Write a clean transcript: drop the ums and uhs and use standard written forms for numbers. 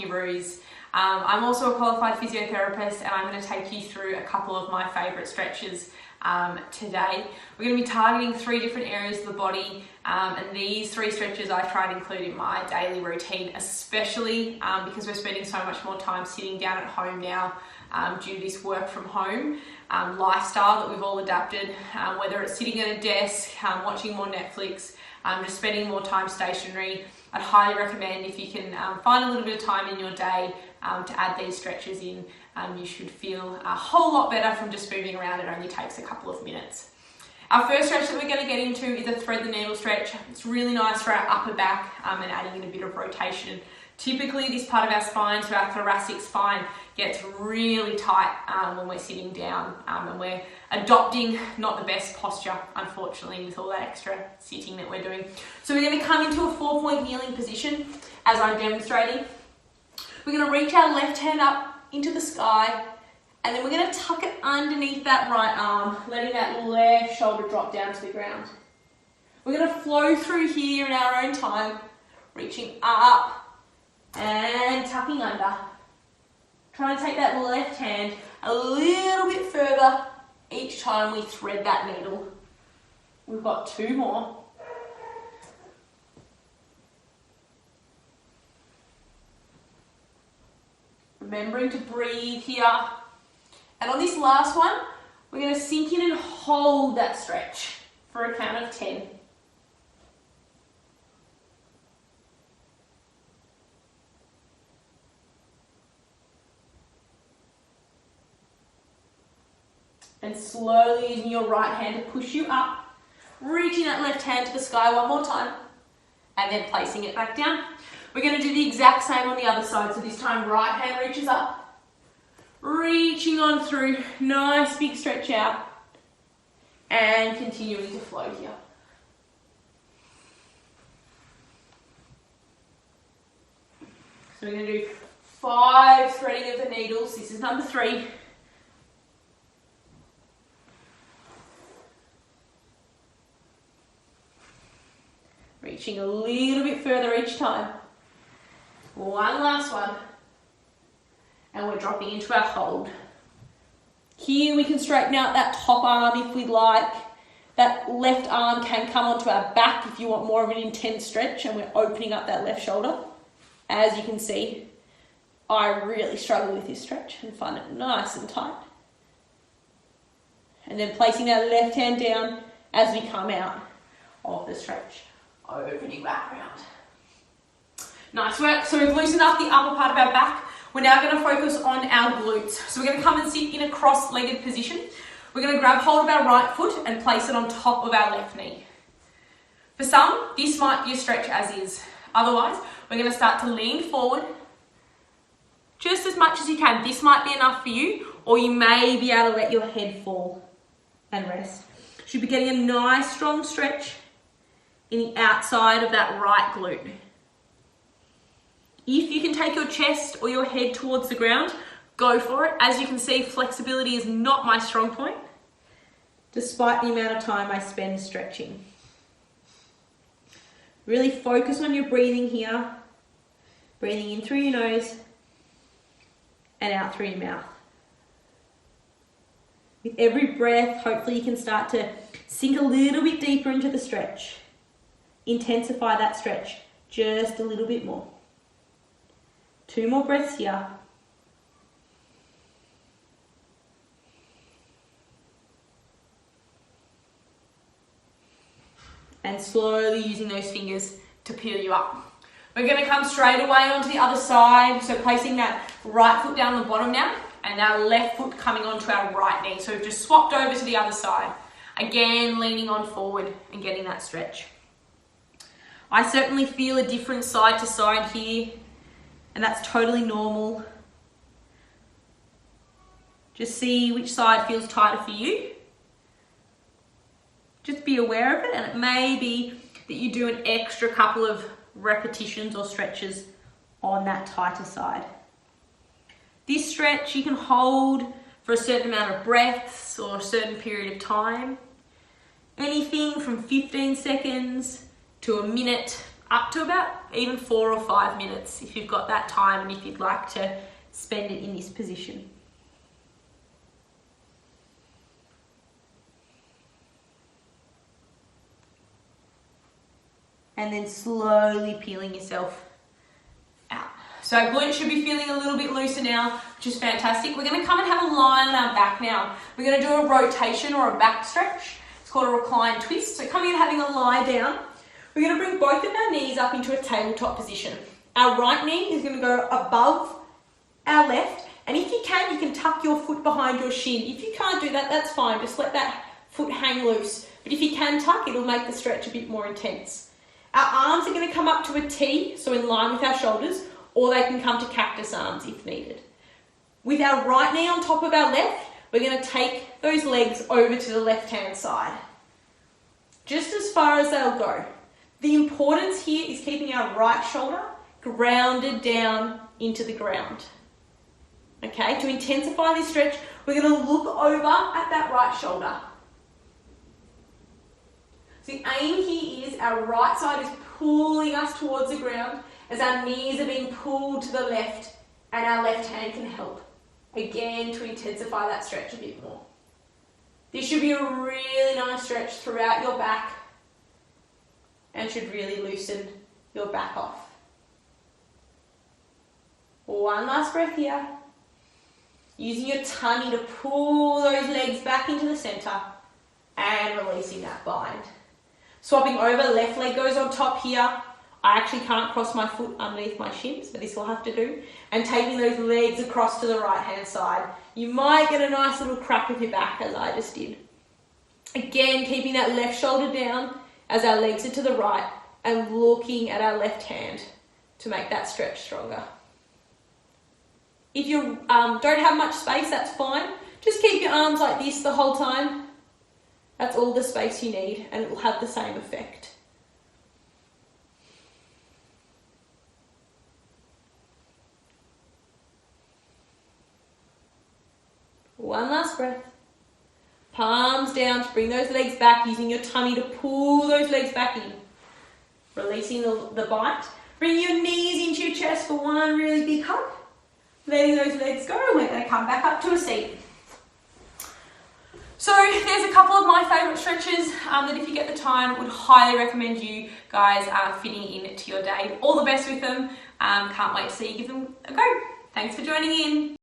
Hockeyroo's. I'm also a qualified physiotherapist, and I'm going to take you through a couple of my favourite stretches today. We're going to be targeting 3 different areas of the body, and these 3 stretches I try and include in my daily routine, especially because we're spending so much more time sitting down at home now due to this work from home lifestyle that we've all adapted, whether it's sitting at a desk, watching more Netflix, just spending more time stationary. I'd highly recommend, if you can find a little bit of time in your day to add these stretches in. You should feel a whole lot better from just moving around. It only takes a couple of minutes. Our first stretch that we're going to get into is a thread the needle stretch. It's really nice for our upper back and adding in a bit of rotation. Typically this part of our spine, so our thoracic spine, gets really tight when we're sitting down and we're adopting not the best posture, unfortunately, with all that extra sitting that we're doing. So we're going to come into a 4-point kneeling position as I'm demonstrating. We're going to reach our left hand up into the sky, and then we're going to tuck it underneath that right arm, letting that left shoulder drop down to the ground. We're going to flow through here in our own time, reaching up and tucking under. Trying to take that left hand a little bit further each time we thread that needle. We've got 2 more. Remembering to breathe here. And on this last one, we're going to sink in and hold that stretch for a count of 10. And slowly using your right hand to push you up, reaching that left hand to the sky one more time, and then placing it back down. We're going to do the exact same on the other side. So this time right hand reaches up, reaching on through, nice big stretch out, and continuing to flow here. So we're going to do 5 threading of the needles. This is number 3. Reaching a little bit further each time. One last one. And we're dropping into our hold. Here we can straighten out that top arm if we'd like. That left arm can come onto our back if you want more of an intense stretch, and we're opening up that left shoulder. As you can see, I really struggle with this stretch and find it nice and tight. And then placing that left hand down as we come out of the stretch. Opening back around. Nice work. So we've loosened up the upper part of our back. We're now going to focus on our glutes. So we're going to come and sit in a cross-legged position. We're going to grab hold of our right foot and place it on top of our left knee. For some, this might be a stretch as is. Otherwise, we're going to start to lean forward just as much as you can. This might be enough for you, or you may be able to let your head fall and rest. You should be getting a nice strong stretch in the outside of that right glute. If you can take your chest or your head towards the ground, go for it. As you can see, flexibility is not my strong point, despite the amount of time I spend stretching. Really focus on your breathing here. Breathing in through your nose and out through your mouth. With every breath, hopefully you can start to sink a little bit deeper into the stretch. Intensify that stretch just a little bit more. 2 more breaths here. And slowly using those fingers to peel you up. We're going to come straight away onto the other side. So placing that right foot down on the bottom now, and our left foot coming onto our right knee. So we've just swapped over to the other side. Again, leaning on forward and getting that stretch. I certainly feel a different side to side here, and that's totally normal. Just see which side feels tighter for you. Just be aware of it, and it may be that you do an extra couple of repetitions or stretches on that tighter side. This stretch you can hold for a certain amount of breaths or a certain period of time. Anything from 15 seconds to a minute up to about even 4 or 5 minutes if you've got that time and if you'd like to spend it in this position. And then slowly peeling yourself out. So our glutes should be feeling a little bit looser now, which is fantastic. We're going to come and have a lie on our back now. We're going to do a rotation or a back stretch. It's called a recline twist. So coming and having a lie down. We're going to bring both of our knees up into a tabletop position. Our right knee is going to go above our left. And if you can tuck your foot behind your shin. If you can't do that, that's fine. Just let that foot hang loose. But if you can tuck, it'll make the stretch a bit more intense. Our arms are going to come up to a T, so in line with our shoulders, or they can come to cactus arms if needed. With our right knee on top of our left, we're going to take those legs over to the left-hand side. Just as far as they'll go. The importance here is keeping our right shoulder grounded down into the ground. Okay, to intensify this stretch, we're going to look over at that right shoulder. So the aim here is our right side is pulling us towards the ground as our knees are being pulled to the left and our left hand can help. Again, to intensify that stretch a bit more. This should be a really nice stretch throughout your back and should really loosen your back off. One last breath here. Using your tummy to pull those legs back into the center and releasing that bind. Swapping over, left leg goes on top here. I actually can't cross my foot underneath my shin, so this will have to do. And taking those legs across to the right hand side. You might get a nice little crack with your back as I just did. Again, keeping that left shoulder down as our legs are to the right and looking at our left hand to make that stretch stronger. If you don't have much space, that's fine. Just keep your arms like this the whole time. That's all the space you need and it will have the same effect. One last breath. Palms down to bring those legs back, using your tummy to pull those legs back in. Releasing the bite. Bring your knees into your chest for one really big hug. Letting those legs go, and we're going to come back up to a seat. So there's a couple of my favourite stretches that if you get the time, would highly recommend you guys fitting in to your day. All the best with them. Can't wait to see you give them a go. Thanks for joining in.